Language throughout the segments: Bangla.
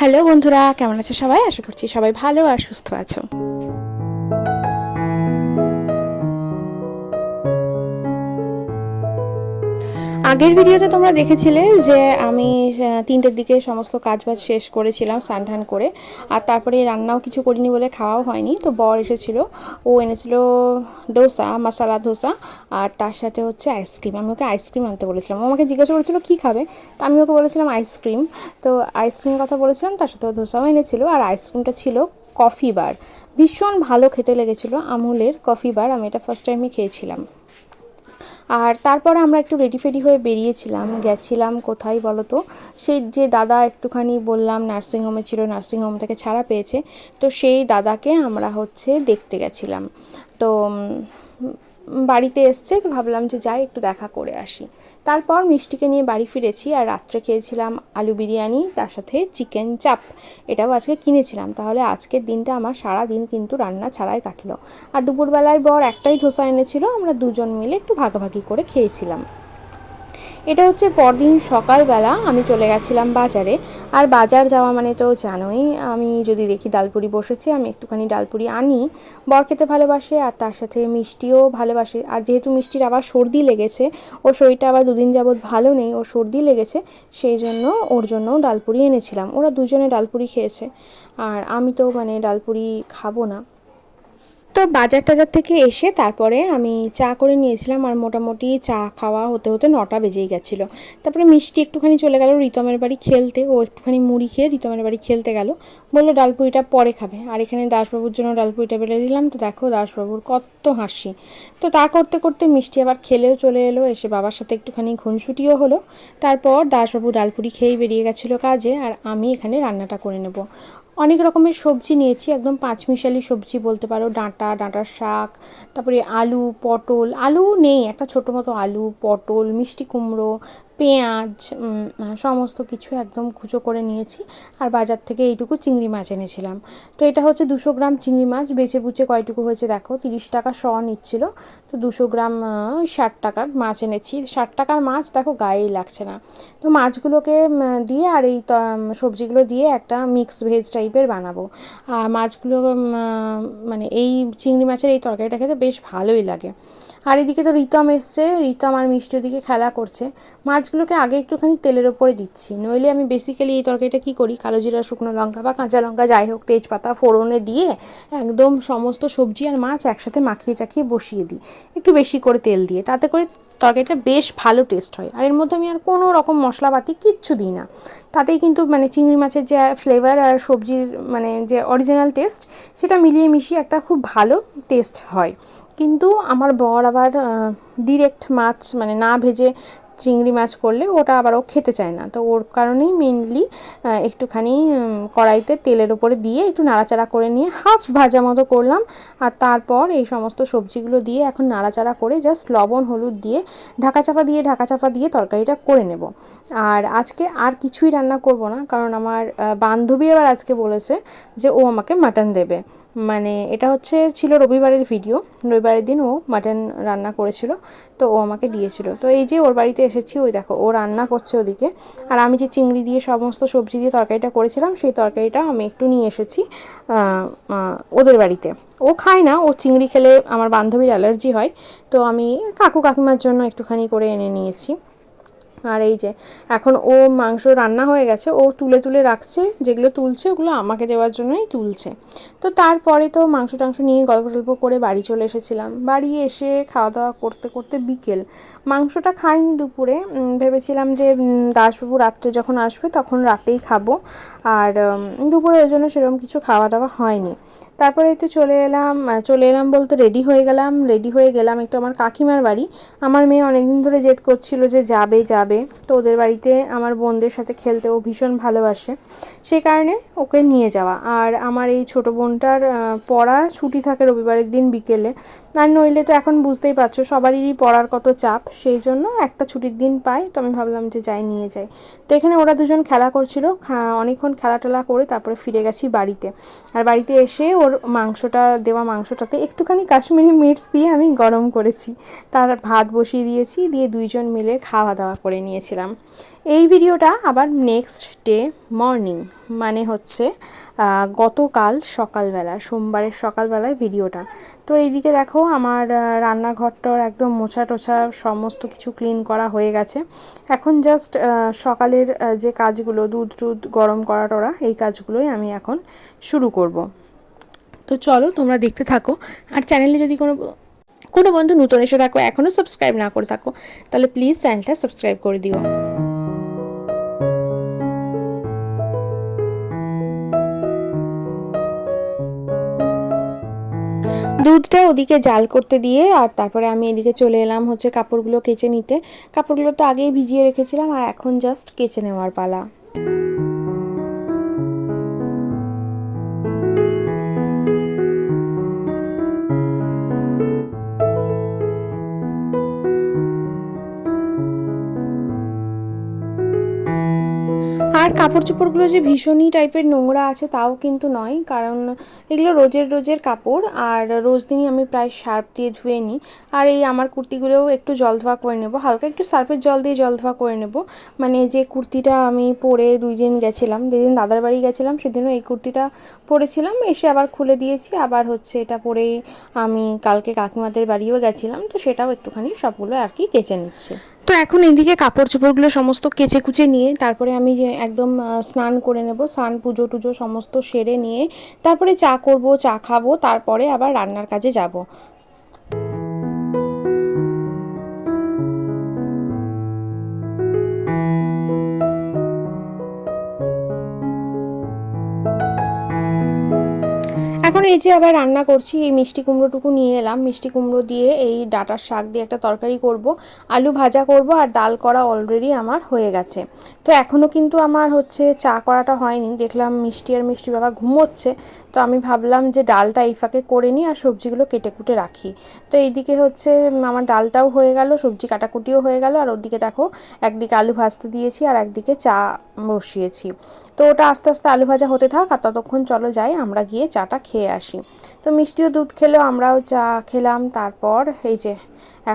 হ্যালো বন্ধুরা, কেমন আছো সবাই? আশা করছি সবাই ভালো আর সুস্থ আছো। আগের ভিডিওতে তোমরা দেখেছিলে যে আমি 3টের দিকে সমস্ত কাজবাজ শেষ করেছিলাম স্নান টান করে, আর তারপরে রান্নাও কিছু করিনি বলে খাওয়াও হয়নি। তো বর এসেছিল, ও এনেছিল ডোসা, মশলা ধোসা, আর তার সাথে হচ্ছে আইসক্রিম। আমি ওকে আইসক্রিম আনতে বলেছিলাম, ও আমাকে জিজ্ঞাসা করেছিল কী খাবে, তো আমি ওকে বলেছিলাম আইসক্রিম। তো আইসক্রিমের কথা বলেছিলাম, তার সাথে ও ধোসাও এনেছিল, আর আইসক্রিমটা ছিল কফি বার। ভীষণ ভালো খেতে লেগেছিলো, আমুলের কফি বার। আমি এটা ফার্স্ট টাইমই খেয়েছিলাম। আর তারপরে আমরা একটু রেডি ফেডি হয়ে বেরিয়েছিলাম, গেছিলাম কোথায় বলো তো? সেই যে দাদা একটুখানি বললাম নার্সিংহোমে ছিল, নার্সিংহোম থেকে ছাড়া পেয়েছে, তো সেই দাদাকে আমরা হচ্ছে দেখতে গেছিলাম। তো বাড়িতে এসছে, তো ভাবলাম যে যাই একটু দেখা করে আসি। তারপর মিষ্টিকে নিয়ে বাড়ি ফিরেছি, আর রাত্রে খেয়েছিলাম আলু বিরিয়ানি, তার সাথে চিকেন চাপ। এটাও আজকে কিনেছিলাম। তাহলে আজকের দিনটা আমার সারা দিন কিন্তু রান্না ছাড়াই কাটলো। আর দুপুরবেলায় বর একটাই ধোসা এনেছিল, আমরা দুজন মিলে একটু ভাগাভাগি করে খেয়েছিলাম। এটা হচ্ছে পরদিন সকালবেলা আমি চলে গেছিলাম বাজারে। আর বাজার যাওয়া মানে তো জানোই, আমি যদি দেখি ডালপুরি বসেছে, আমি একটুখানি ডালপুরি আনি। বর খেতে ভালোবাসে, আর তার সাথে মিষ্টিও ভালোবাসে। আর যেহেতু মিষ্টির আবার সর্দি লেগেছে, ও শরীরটা আবার দুদিন যাবৎ ভালো নেই, ওর সর্দি লেগেছে, সেই জন্য ওর জন্য ডালপুরি এনেছিলাম। ওরা দুজনে ডালপুরি খেয়েছে, আর আমি তো ডালপুরি খাবো না। তো বাজার টাজার থেকে এসে তারপরে আমি চা করে নিয়েছিলাম, আর মোটামুটি চা খাওয়া হতে হতে 9টা বেজেই গেছিলো। তারপরে মিষ্টি একটুখানি চলে গেল রিতমের বাড়ি খেলতে, ও একটুখানি মুড়ি খেয়ে রিতমের বাড়ি খেলতে গেল, বললো ডালপুরিটা পরে খাবে। আর এখানে দাসবাবুর জন্য ডালপুরিটা বেড়ে দিলাম। তো দেখো দাসবাবুর কত হাসি। তো তা করতে করতে মিষ্টি আবার খেলেও চলে এলো, এসে বাবার সাথে একটুখানি খুনসুটিও হলো। তারপর দাসবাবু ডালপুরি খেয়েই বেরিয়ে গেছিলো কাজে, আর আমি এখানে রান্নাটা করে নেব। অনেক রকমের সবজি নিয়েছি, একদম পাঁচমিশালি সবজি বলতে পারো। ডাঁটার শাক, তারপরে আলু, পটল, আলু নেই, একটা ছোটো মতো আলু, পটল, মিষ্টি কুমড়ো, পেঁয়াজ, সমস্ত কিছু একদম কুচো করে নিয়েছি। আর বাজার থেকে এইটুকু চিংড়ি মাছ এনেছিলাম। তো এটা হচ্ছে 200 গ্রাম চিংড়ি মাছ। বেছে বুচে কয়টুকু হয়েছে দেখো, 30 টাকা শ নিচ্ছিল। তো 200 গ্রাম 60 টাকার মাছ এনেছি। 60 টাকার মাছ দেখো গায়েই লাগছে না। তো মাছগুলোকে দিয়ে আর এই সবজিগুলো দিয়ে একটা মিক্স ভেজ টাইপের বানাবো। আর মাছগুলো এই চিংড়ি মাছের এই তরকারিটা খেতে বেশ ভালোই লাগে। আর এদিকে তো রিতম এসছে, রিতম আর মিষ্টি ওদিকে খেলা করছে। মাছগুলোকে আগে একটুখানি তেলের ওপরে দিচ্ছি, নইলে আমি বেসিক্যালি এই তরকারিটা কী করি, কালো জিরা, শুকনো লঙ্কা বা কাঁচা লঙ্কা যাই হোক, তেজপাতা ফোড়নে দিয়ে একদম সমস্ত সবজি আর মাছ একসাথে মাখিয়ে চাখিয়ে বসিয়ে দিই, একটু বেশি করে তেল দিয়ে। তাতে করে তরকারিটা বেশ ভালো টেস্ট হয়। আর এর মধ্যে আমি আর কোনো রকম মশলাপাতি কিচ্ছু দিই না। তাতেই কিন্তু চিংড়ি মাছের যে ফ্লেভার আর সবজির যে অরিজিনাল টেস্ট, সেটা মিলিয়ে মিশিয়ে একটা খুব ভালো টেস্ট হয়। কিন্তু আমার বর আবার ডিরেক্ট মাছ না ভেজে চিংড়ি মাছ করলে ওটা আবার ও খেতে চায় না। তো ওর কারণেই মেনলি একটুখানি কড়াইতে তেলের ওপরে দিয়ে একটু নাড়াচাড়া করে নিয়ে হাফ ভাজা মতো করলাম। আর তারপর এই সমস্ত সবজিগুলো দিয়ে এখন নাড়াচাড়া করে জাস্ট লবণ হলুদ দিয়ে ঢাকা চাপা দিয়ে তরকারিটা করে নেব। আর আজকে আর কিছুই রান্না করব না, কারণ আমার বান্ধবী আবার আজকে বলেছে যে ও আমাকে মাটন দেবে। এটা ছিল রবিবারের ভিডিও, রবিবারের দিন ও মাটন রান্না করেছিল, তো ও আমাকে দিয়েছিল। তো এই যে ওর বাড়িতে এসেছি, ওই দেখো ও রান্না করছে ওদিকে। আর আমি যে চিংড়ি দিয়ে সমস্ত সবজি দিয়ে তরকারিটা করেছিলাম, সেই তরকারিটা আমি একটু নিয়ে এসেছি ওদের বাড়িতে। ও খায় না, ও চিংড়ি খেলে আমার বান্ধবীর অ্যালার্জি হয়, তো আমি কাকু কাকিমার জন্য একটুখানি করে এনে নিয়েছি। আর এই যে এখন ও মাংস রান্না হয়ে গেছে, ও তুলে তুলে রাখছে, যেগুলো তুলছে ওগুলো আমাকে দেওয়ার জন্যই তুলছে। তো তারপরে তো মাংস টাংস নিয়ে গল্প টল্প করে বাড়ি চলে এসেছিলাম। বাড়ি এসে খাওয়া দাওয়া করতে করতে বিকেল। মাংসটা খাইনি দুপুরে, ভেবেছিলাম যে দাসবাবু রাত্রে যখন আসবে তখন রাতেই খাবো। আর দুপুরে ওই জন্য সেরকম কিছু খাওয়া দাওয়া হয়নি। তারপরে একটু চলে এলাম বলতে রেডি হয়ে গেলাম একটু আমার কাকিমার বাড়ি। আমার মেয়ে অনেকদিন ধরে জেদ করছিল যে যাবে যাবে, তো ওদের বাড়িতে আমার বোনদের সাথে খেলতে ও ভীষণ ভালোবাসে, সেই কারণে ওকে নিয়ে যাওয়া। আর আমার এই ছোটো বোনটার পড়া ছুটি থাকে রবিবারের দিন বিকেলে, আর নইলে তো এখন বুঝতেই পারছো সবারই পড়ার কত চাপ, সেই জন্য একটা ছুটির দিন পাই, তো আমি ভাবলাম যে নিয়ে যাই। তো এখানে ওরা দুজন খেলা করছিল, অনেকক্ষণ খেলা টেলা করে তারপরে ফিরে গেছি বাড়িতে। আর বাড়িতে এসে ওর মাংসটাতে একটুখানি কাশ্মীরি মির্চ দিয়ে আমি গরম করেছি, তার ভাত বসিয়ে দিয়েছি, দিয়ে দুইজন মিলে খাওয়া দাওয়া করে নিয়েছিলাম। এই ভিডিওটা আবার নেক্সট ডে মর্নিং, মানে হচ্ছে গতকাল সকালবেলা, সোমবারের সকালবেলায় ভিডিওটা। তো এইদিকে দেখো আমার রান্নাঘরটার একদম মোছা টোছা সমস্ত কিছু ক্লিন করা হয়ে গেছে। এখন জাস্ট সকালের যে কাজগুলো, দুধ গরম করা টরা, এই কাজগুলোই আমি এখন শুরু করব। তো চলো তোমরা দেখতে থাকো। আর চ্যানেলে যদি কোনো বন্ধু নতুন এসে থাকো, এখনও সাবস্ক্রাইব না করে থাকো, তাহলে প্লিজ চ্যানেলটা সাবস্ক্রাইব করে দিও। দুধটা ওদিকে জাল করতে দিয়ে আর তারপরে আমি এদিকে চলে এলাম হচ্ছে কাপড়গুলো কেচে নিতে। কাপড়গুলো তো আগেই ভিজিয়ে রেখেছিলাম আর এখন জাস্ট কেচে নেওয়ার পালা। আর কাপড় চোপড়গুলো যে ভীষণই টাইপের নোংরা আছে তাও কিন্তু নয়, কারণ এগুলো রোজের কাপড় আর রোজ দিনই আমি প্রায় সার্ফ দিয়ে ধুয়ে নিই। আর এই আমার কুর্তিগুলোও একটু জল ধোয়া করে নেব, হালকা একটু সার্ফের জল দিয়ে জল ধোয়া করে নেব। মানে যে কুর্তিটা আমি পরে 2 দিন গেছিলাম, যেদিন দাদার বাড়ি গেছিলাম সেদিনও এই কুর্তিটা পরেছিলাম, এসে আবার খুলে দিয়েছি। আবার হচ্ছে এটা পরেই আমি কালকে কাকিমাদের বাড়িও গেছিলাম, তো সেটাও একটুখানি সবগুলো আর কি কেচে নিচ্ছে। তো এখন এদিকে কাপড় চোপড়গুলো সমস্ত কেচে কুচে নিয়ে তারপরে আমি যে একদম স্নান করে নেব, স্নান পুজো টুজো সমস্ত সেরে নিয়ে তারপরে চা করব, চা খাবো, তারপরে আবার রান্নার কাজে যাব। এখন এই যে আবার রান্না করছি, এই মিষ্টি কুমড়োটুকু নিয়ে এলাম, মিষ্টি কুমড়ো দিয়ে এই ডাঁটার শাক দিয়ে একটা তরকারি করব, আলু ভাজা করব, আর ডাল করা অলরেডি আমার হয়ে গেছে। তো এখনও কিন্তু আমার হচ্ছে চা করাটা হয়নি, দেখলাম মিষ্টি বাবা ঘুমোচ্ছে, তো আমি ভাবলাম যে ডালটা এই ফাঁকে করে নিই আর সবজিগুলো কেটে কুটে রাখি। তো এইদিকে হচ্ছে আমার ডালটাও হয়ে গেল, সবজি কাটাকুটিও হয়ে গেল, আর ওদিকে দেখো একদিকে আলু ভাজতে দিয়েছি আর একদিকে চা বসিয়েছি। তো ওটা আস্তে আস্তে আলু ভাজা হতে থাক, আর ততক্ষণ চলো যাই আমরা গিয়ে চাটা খেয়ে আসি। তো মিষ্টিও দুধ খেলো, আমরাও চা খেলাম, তারপর এই যে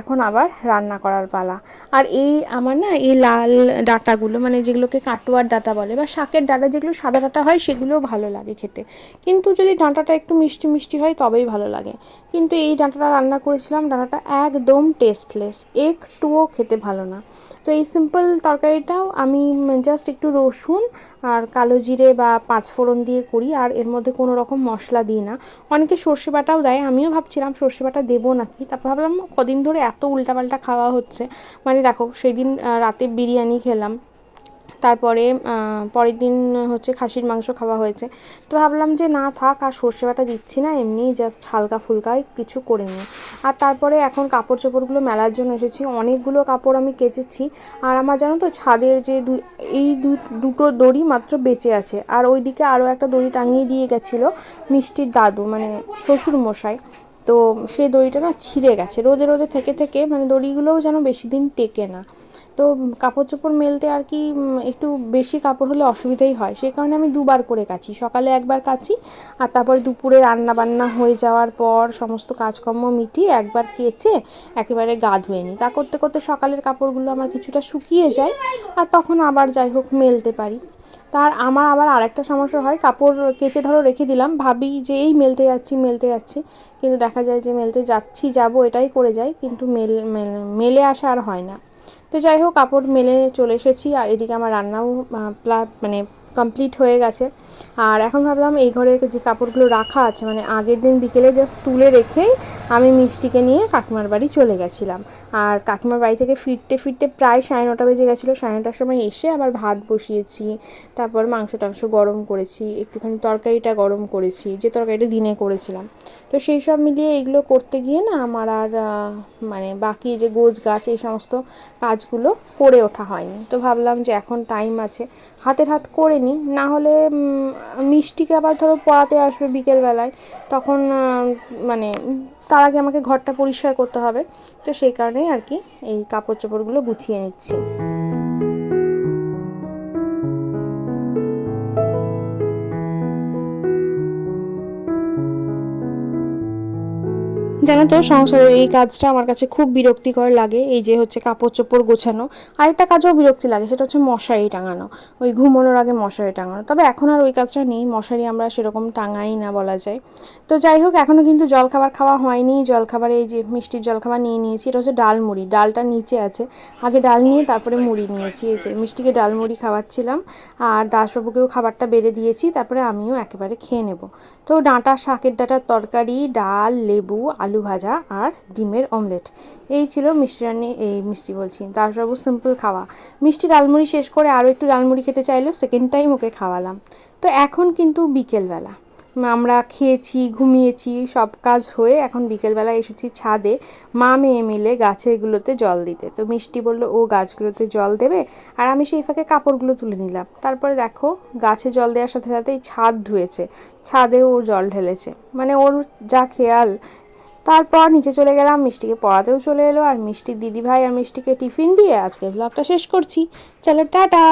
এখন আবার রান্না করার পালা। আর এই আমার না এই লাল ডাঁটাগুলো, মানে যেগুলোকে কাটোয়ার ডাঁটা বলে বা শাকের ডাঁটা, যেগুলো সাদা ডাঁটা হয় সেগুলোও ভালো লাগে খেতে, কিন্তু যদি ডাঁটাটা একটু মিষ্টি মিষ্টি হয় তবেই ভালো লাগে। কিন্তু এই ডাঁটাটা রান্না করেছিলাম, ডাঁটাটা একদম টেস্টলেস, একটুও খেতে ভালো না। তো এই সিম্পল তরকারিটাও আমি জাস্ট একটু রসুন আর কালো জিরে বা পাঁচফোড়ন দিয়ে করি, আর এর মধ্যে কোনো রকম মশলা দিই না। অনেকে সর্ষে বাটাও দেয়, আমিও ভাবছিলাম সর্ষে বাটা দেবো নাকি, তারপর ভাবলাম কদিন ধরে এত উল্টাপাল্টা খাওয়া হচ্ছে, মানে দেখো সেই দিন রাতে বিরিয়ানি খেলাম, তারপরে পরের দিন হচ্ছে খাসির মাংস খাওয়া হয়েছে, তো ভাবলাম যে না থাক, আর সর্ষে বাটা দিচ্ছি না, এমনিই জাস্ট হালকা ফুলকাই কিছু করে নিই। আর তারপরে এখন কাপড় চোপড়গুলো মেলার জন্য এসেছি, অনেকগুলো কাপড় আমি কেচেছি। আর আমার জানো তো ছাদের যে দুটো দড়ি মাত্র বেঁচে আছে, আর ওইদিকে আরও একটা দড়ি টাঙিয়ে দিয়ে গেছিলো মিষ্টির দাদু, মানে শ্বশুর মশাই। তো সেই দড়িটা না ছিঁড়ে গেছে, রোদে রোদে থেকে থেকে, মানে দড়িগুলোও যেন বেশি দিন টেকে না। তো কাপড় চোপড় মেলতে আর কি একটু বেশি কাপড় হলে অসুবিধাই হয়, সেই কারণে আমি দুবার করে কাচি, সকালে একবার কাচি আর তারপরে দুপুরে রান্না বান্না হয়ে যাওয়ার পর সমস্ত কাজকর্ম মিটিয়ে একবার কেচে একেবারে গা ধুয়ে নিই। তা করতে করতে সকালের কাপড়গুলো আমার কিছুটা শুকিয়ে যায়, আর তখন আবার যাই হোক মেলতে পারি। তার আমার আবার আরেকটা সমস্যা হয়, কাপড় কেচে ধরো রেখে দিলাম, ভাবি যে এই মেলতে যাচ্ছি, কিন্তু দেখা যায় যে মেলতে যাবো এটাই করে যাই, কিন্তু মেলে আসা আর হয় না। তো যাই হোক কাপড় মেলে চলে এসেছি, আর এদিকে আমার রান্নাও মানে কমপ্লিট হয়ে গেছে। আর এখন ভাবলাম এই ঘরে যে কাপড়গুলো রাখা আছে, মানে আগের দিন বিকেলে জাস্ট তুলে রেখেই আমি মিষ্টিকে নিয়ে কাকিমার বাড়ি চলে গেছিলাম। আর কাকিমার বাড়ি থেকে ফিরতে ফিরতে প্রায় 9:30 বেজে গেছিলো, 9:30টার সময় এসে আবার ভাত বসিয়েছি, তারপর মাংস টাংস গরম করেছি, একটুখানি তরকারিটা গরম করেছি, যে তরকারিটা দিনে করেছিলাম। তো সেই সব মিলিয়ে এগুলো করতে গিয়ে না আমার আর মানে বাকি যে গোছ গাছ এই সমস্ত কাজগুলো করে ওঠা হয়নি। তো ভাবলাম যে এখন টাইম আছে, হাতের হাত করে নিই, না হলে মিষ্টিকে আবার ধরো পড়াতে আসবে বিকেলবেলায়, তখন মানে তার আগে আমাকে ঘরটা পরিষ্কার করতে হবে। তো সেই কারণেই আর কি এই কাপড় চোপড়গুলো গুছিয়ে নিচ্ছি। জানো তো সংসারের এই কাজটা আমার কাছে খুব বিরক্তিকর লাগে, এই যে হচ্ছে কাপড় চোপড় গোছানো। আরেকটা কাজও বিরক্তি লাগে, সেটা হচ্ছে মশারি টাঙানো, ওই ঘুমানোর আগে মশারি টাঙানো। তবে এখন আর ওই কাজটা নেই, মশারি আমরা সেরকম টাঙাই না বলা যায়। তো যাই হোক, এখনও কিন্তু জলখাবার খাওয়া হয়নি। জলখাবারে এই যে মিষ্টির জলখাবার নিয়ে নিয়েছি, এটা হচ্ছে ডাল মুড়ি, ডালটা নিচে আছে। আগে ডাল নিয়ে তারপরে মুড়ি নিয়েছি। এই যে মিষ্টিকে ডাল মুড়ি খাওয়াচ্ছিলাম, আর দাসবাবুকেও খাবারটা বেড়ে দিয়েছি, তারপরে আমিও একেবারে খেয়ে নেব। তো ডাঁটা, শাকের ডাঁটার তরকারি, ডাল, লেবু, আলু ভাজা আর ডিমের অমলেট, এই ছিল মিষ্টি রান্নি। এই মিষ্টি বলছি, দাসবাবু সিম্পল খাওয়া। মিষ্টি ডালমুড়ি শেষ করে আরও একটু ডালমুড়ি খেতে চাইলো, সেকেন্ড টাইম ওকে খাওয়ালাম। তো এখন কিন্তু বিকেলবেলা আমরা খেয়েছি, ঘুমিয়েছি, সব কাজ হয়ে এখন বিকেলবেলা এসেছি ছাদে মা মেয়ে মিলে গাছেগুলোতে জল দিতে। তো মিষ্টি বলল ও গাছগুলোতে জল দেবে, আর আমি সেই ফাঁকে কাপড়গুলো তুলে নিলাম। তারপরে দেখো, গাছে জল দেওয়ার সাথে সাথেই ছাদ ধুয়েছে, ছাদেও ওর জল ঢেলেছে, মানে ওর যা খেয়াল। তারপর নিচে চলে গেলাম, মিষ্টিকে পড়াতেও চলে এলো, আর মিষ্টির দিদিভাই আর মিষ্টিকে টিফিন দিয়ে আজকে ব্লগটা শেষ করছি। চলো টাটা।